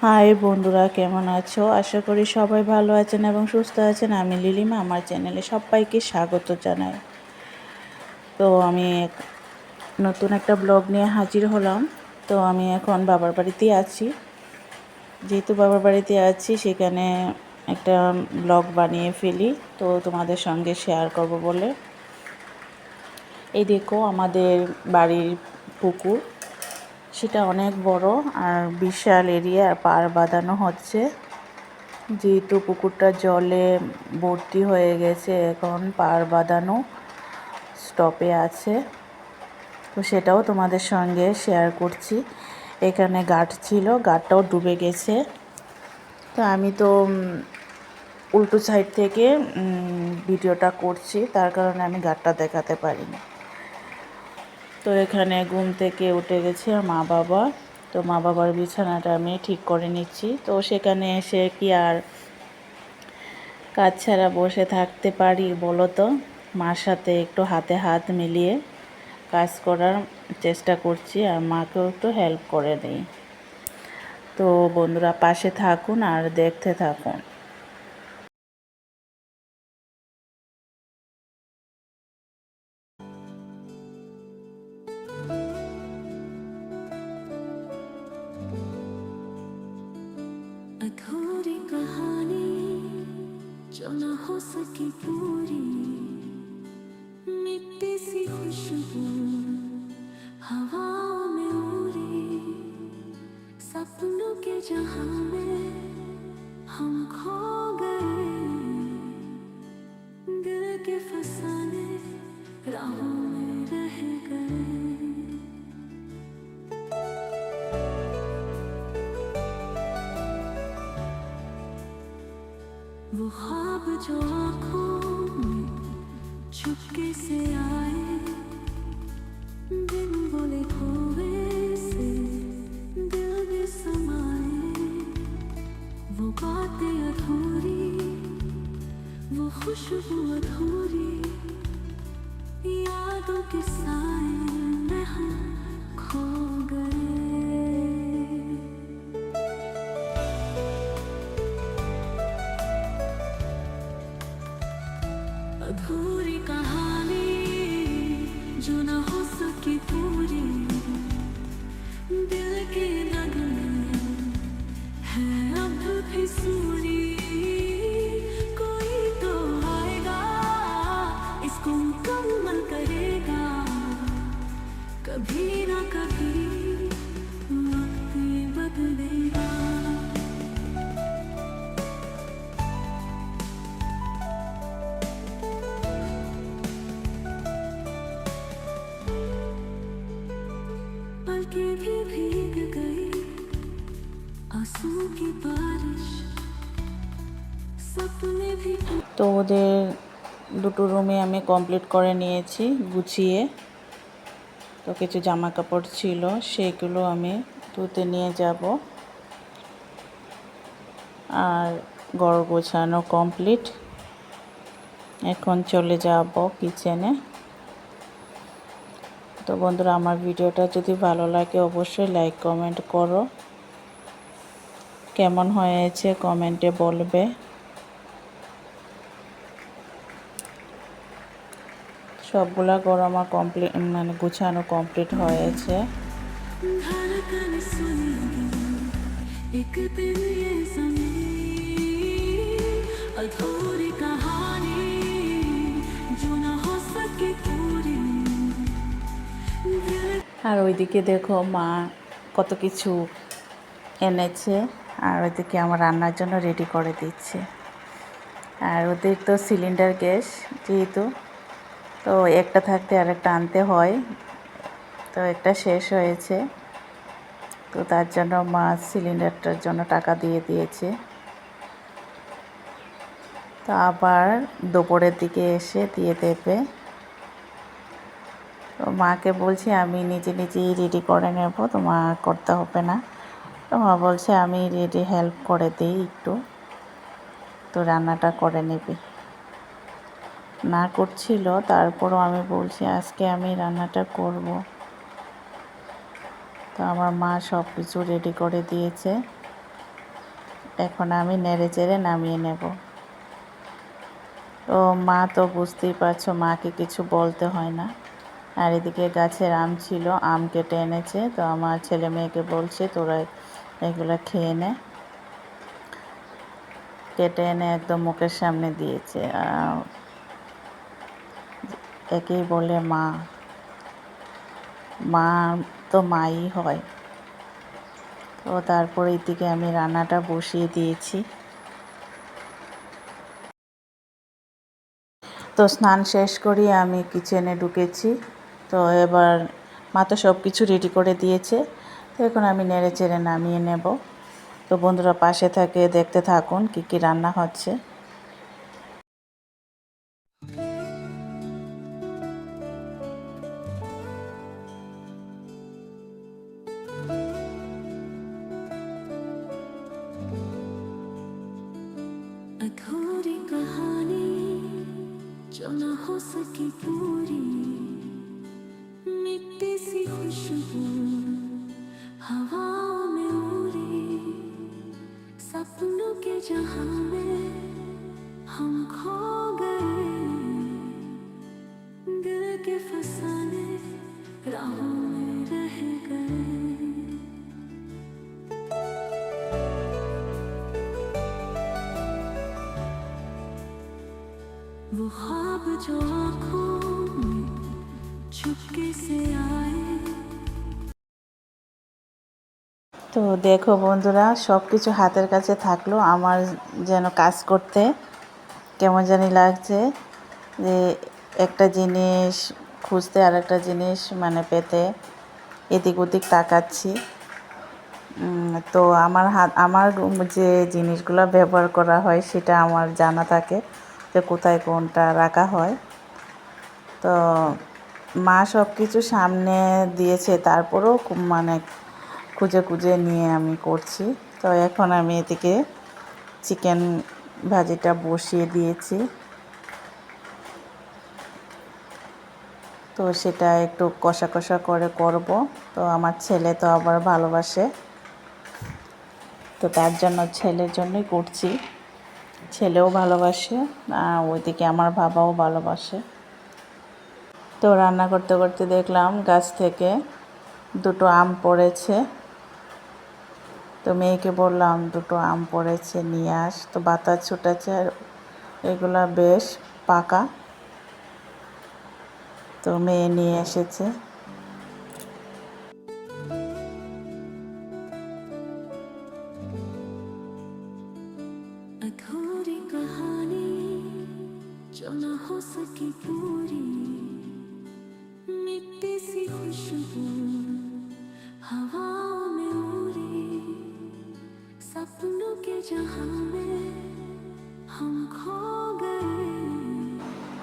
High বন্ধুরা, কেমন আছো? আশা করি সবাই ভালো আছেন এবং সুস্থ আছেন। আমি লিলিমা, আমার চ্যানেলে সবাইকে স্বাগত জানাই। তো আমি নতুন একটা ব্লগ নিয়ে হাজির হলাম। তো আমি এখন বাবার বাড়িতে আছি। যেহেতু বাবার বাড়িতে আছি, সেখানে একটা ব্লগ বানিয়ে ফেলি, তো তোমাদের সঙ্গে শেয়ার করব বলে। এই দেখো আমাদের বাড়ির পুকুর, সেটা অনেক বড় আর বিশাল এরিয়া পার বাঁধানো হচ্ছে। যেহেতু পুকুরটা জলে ভর্তি হয়ে গেছে, এখন পার বাঁধানো স্টপে আছে, তো সেটাও তোমাদের সঙ্গে শেয়ার করছি। এখানে ঘাট ছিল, ঘাটটাও ডুবে গেছে। তো আমি তো উল্টো সাইড থেকে ভিডিওটা করছি, তার কারণে আমি ঘাটটা দেখাতে পারিনি। তো এখানে ঘুম থেকে উঠে গেছে মা বাবা। তো মা বাবার বিছানাটা আমি ঠিক করে নিচ্ছি। তো সেখানে এসে কি আর কাজ ছাড়া বসে থাকতে পারি বলো তো? মার সাথে একটু হাতে হাত মিলিয়ে কাজ করার চেষ্টা করছি আর মাকেও একটু হেল্প করে দিই। তো বন্ধুরা পাশে থাকুন আর দেখতে থাকুন। अधूरी कहानी जो न हो सकी पूरी, मिट्टी सी खुशबू हवाओं में उड़ी, सपनों के जहां में हम खो गए, दिल के फसाने राहों में रह गए। वो ख्वाब जो आँखों में चुपके से आए, बिन बोले खोए से दिल में समाए, वो बातें अधूरी, वो खुशबू अधूरी, यादों के साए में हम खो गए। अधूरी कहानी जो न हो सकी पूरी, दिल के नगमे है अब भी सूरी, कोई तो आएगा इसको मुकम्मल करेगा, कभी ना कभी वक्त ये बदलेगा। पलकें भी भीग गई आंसू की बारिश, सपने भी তো ওদের দুটো রুমে আমি কমপ্লিট করে নিয়েছি গুছিয়ে। তো কিছু জামা কাপড় ছিল, সেগুলো আমি ধুতে নিয়ে যাব। আর ঘর গোছানো কমপ্লিট, এখন চলে যাব কিচেনে। তো বন্ধুরা, আমার ভিডিওটা যদি ভালো লাগে অবশ্যই লাইক কমেন্ট করো, কেমন হয়েছে কমেন্টে বলবে। সবগুলা ঘর আমার কমপ্লিট, মানে গুছানো কমপ্লিট হয়েছে। धड़कन सुनेगी एक दिन ये ज़मीं, अधूरी कहानी जो न हो सकी पूरी। আর ওইদিকে দেখো মা কত কিছু এনেছে, আর ওইদিকে আমার রান্নার জন্য রেডি করে দিচ্ছে। আর ওদের তো সিলিন্ডার গ্যাস, যেহেতু তো একটা থাকতে আরেকটা আনতে হয়, তো একটা শেষ হয়েছে, তো তার জন্য মা সিলিন্ডারটার জন্য টাকা দিয়ে দিয়েছে। তো আবার দুপুরের দিকে এসে দিয়ে দেবে। তো মাকে বলছি আমি নিজে নিজেই রেডি করে নেব, তো মা করতে হবে না। তো মা বলছে আমি রেডি হেল্প করে দিই একটু, তো রান্নাটা করে নেবে। না করছিল, তারপরও আমি বলছি আজকে আমি রান্নাটা করব। তো আমার মা সব কিছু রেডি করে দিয়েছে। এখন আমি নেড়ে চেড়ে নামিয়ে নেব। তো মা তো বুঝতেই পারছো, মাকে কিছু বলতে হয় না। আর এদিকে গাছের আম ছিল, আম কেটে এনেছে। তো আমার ছেলে মেয়েকে বলছে তোরা এগুলো খেয়ে নে। কেটে এনে একদম মুখের সামনে দিয়েছে। একেই বলে মা, মা তো মাই হয়। তো তারপর এদিকে আমি রান্নাটা বসিয়ে দিয়েছি। তো স্নান শেষ করি আমি কিচেনে ঢুকেছি। তো এবার মা তো সব কিছু রেডি করে দিয়েছে। তো এখন আমি নেড়ে চেড়ে নামিয়ে নেব। তো বন্ধুরা পাশে থাকে, দেখতে থাকুন কি কি রান্না হচ্ছে। अधूरी कहानी जो न हो सकी पूरी, मिट्टी सी खुशबू हवाओं में उड़ी, सपनों के जहां में हम खो गए, दिल के फसाने राहों में रह गए। वो ख्वाब जो आँखों में चुपके से आए। তো দেখো বন্ধুরা, সব কিছু হাতের কাছে থাকলো, আমার যেন কাজ করতে কেমন জানি লাগছে, যে একটা জিনিস খুঁজতে আর একটা জিনিস মানে পেতে এদিক ওদিক তাকাচ্ছি। তো আমার যে জিনিসগুলো ব্যবহার করা হয় সেটা আমার জানা থাকে, যে কোথায় কোনটা রাখা হয়। তো মা সব কিছু সামনে দিয়েছে, তারপরেও মানে খুঁজে খুঁজে নিয়ে আমি করছি। তো এখন আমি এদিকে চিকেন ভাজিটা বসিয়ে দিয়েছি। তো সেটা একটু কষা কষা করে করব। তো আমার ছেলে তো আবার ভালোবাসে, তো তার জন্য ছেলের জন্যই করছি। ছেলেও ভালোবাসে, আর ওইদিকে আমার বাবাও ভালোবাসে। তো রান্না করতে করতে দেখলাম গাছ থেকে দুটো আম পড়েছে। তো মেয়েকে বললাম দুটো আম পড়েছে নিয়ে আস। তো বাতাস ছুটেছে, আর এগুলা বেশ পাকা। তো মেয়ে নিয়ে এসেছে। अधूरी कहानी जो न हो सकी पूरी, मिट्टी सी खुशबू हवाओं में उड़ी, सपनों के जहां में हम खो गए।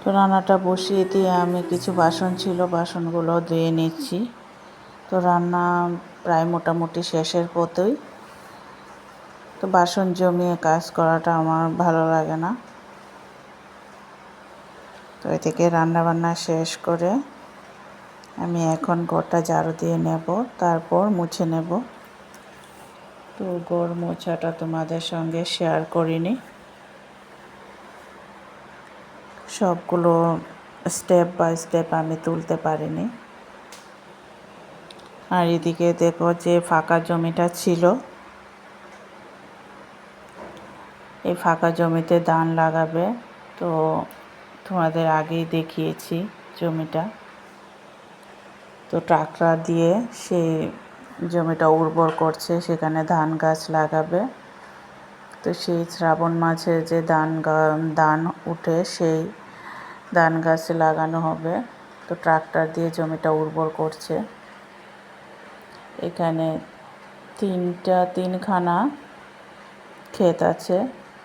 তো রান্নাটা বসিয়ে দিয়ে আমি কিছু বাসন ছিল, বাসনগুলো ধুয়ে নিচ্ছি। তো রান্না প্রায় মোটামুটি শেষের পথেই। তো বাসন জমিয়ে কাজ করাটা আমার ভালো লাগে না। তো এদিকে রান্নাবান্না শেষ করে আমি এখন ঘরটা ঝাড়ু দিয়ে নেব, তারপর মুছে নেব। তো ঘর মোছাটা তোমাদের সঙ্গে শেয়ার করিনি, সবগুলো স্টেপ বাই স্টেপ আমি তুলতে পারিনি। আর এদিকে দেখো যে ফাঁকা জমিটা ছিল, এই ফাঁকা জমিতে ধান লাগাবে। তো তোমাদের আগেই দেখিয়েছি জমিটা। তো ট্রাক্টর দিয়ে সেই জমিটা উর্বর করছে, সেখানে ধান গাছ লাগাবে। তো সেই শ্রাবণ মাসে যে ধান উঠে সেই ধান গাছ লাগানো হবে। তো ট্রাক্টর দিয়ে জমিটা উর্বর করছে। এখানে তিনখানা ক্ষেত আছে।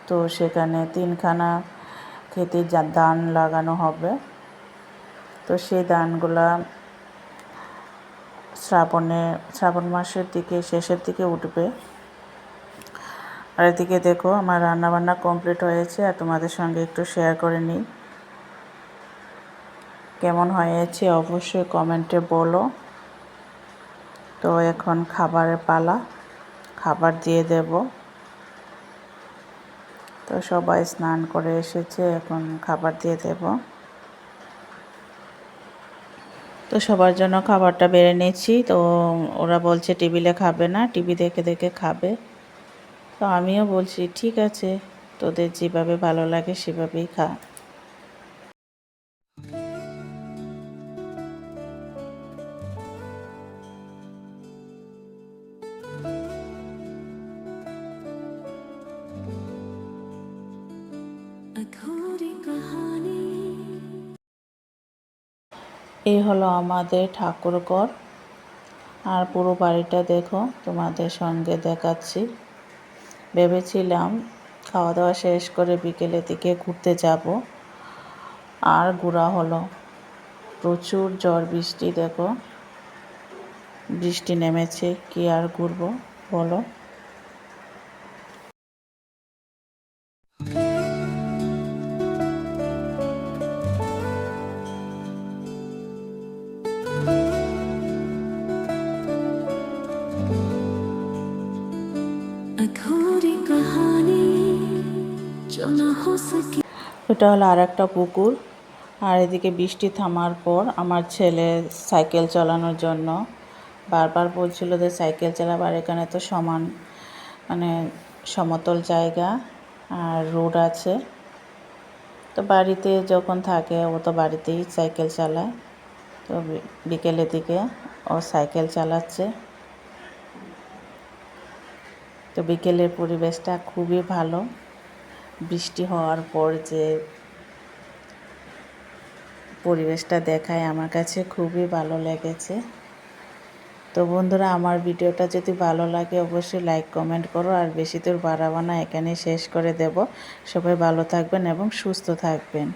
তো সেখানে তিনখানা ক্ষেতে ধান লাগানো হবে। তো সেই ধানগুলা শ্রাবণ মাসের দিকে শেষের দিকে উঠবে। আর এদিকে দেখো আমার রান্নাবান্না কমপ্লিট হয়েছে, আর তোমাদের সঙ্গে একটু শেয়ার করে নিই। কেমন হয়েছে অবশ্যই কমেন্টে বলো। তো এখন খাবারের পালা, খাবার দিয়ে দেব। তো সবাই স্নান করে এসেছে, এখন খাবার দিয়ে দেব। তো সবার জন্য খাবারটা বেড়ে নিয়েছি। তো ওরা বলছে টেবিলে খাবে না, টিভি দেখে দেখে খাবে। তো আমিও বলছি ঠিক আছে, তোদের যেভাবে ভালো লাগে সেভাবেই খা। अधूरी कहानी এই হলো আমাদের ঠাকুরঘর। আর পুরো বাড়িটা দেখো, তোমাদের সঙ্গে দেখাচ্ছি। ভেবেছিলাম খাওয়া দাওয়া শেষ করে বিকেলের দিকে ঘুরতে যাব, আর ঘোরা হলো। প্রচুর ঝড় বৃষ্টি, দেখো বৃষ্টি নেমেছে, কি আর ঘুরবো বলো। अधूरी कहानी जो न हो सकी এটা হলো আর একটা পুকুর। আর এদিকে বৃষ্টি থামার পর আমার ছেলে সাইকেল চালানোর জন্য বারবার বলছিল যে সাইকেল চালাবার, এখানে তো সমান মানে সমতল জায়গা আর রোড আছে। তো বাড়িতে যখন থাকে ও তো বাড়িতেই সাইকেল চালায়। তো বিকেলের দিকে ও সাইকেল চালাচ্ছে। তো বিকেলের পরিবেশটা খুবই ভালো। বৃষ্টি হওয়ার পর যে পরিবেশটা দেখায় আমার কাছে খুবই ভালো লেগেছে। তো বন্ধুরা, আমার ভিডিওটা যদি ভালো লাগে অবশ্যই লাইক কমেন্ট করো, আর বেশি দূর বাড়াবো না, এখানেই শেষ করে দেব। সবাই ভালো থাকবেন এবং সুস্থ থাকবেন।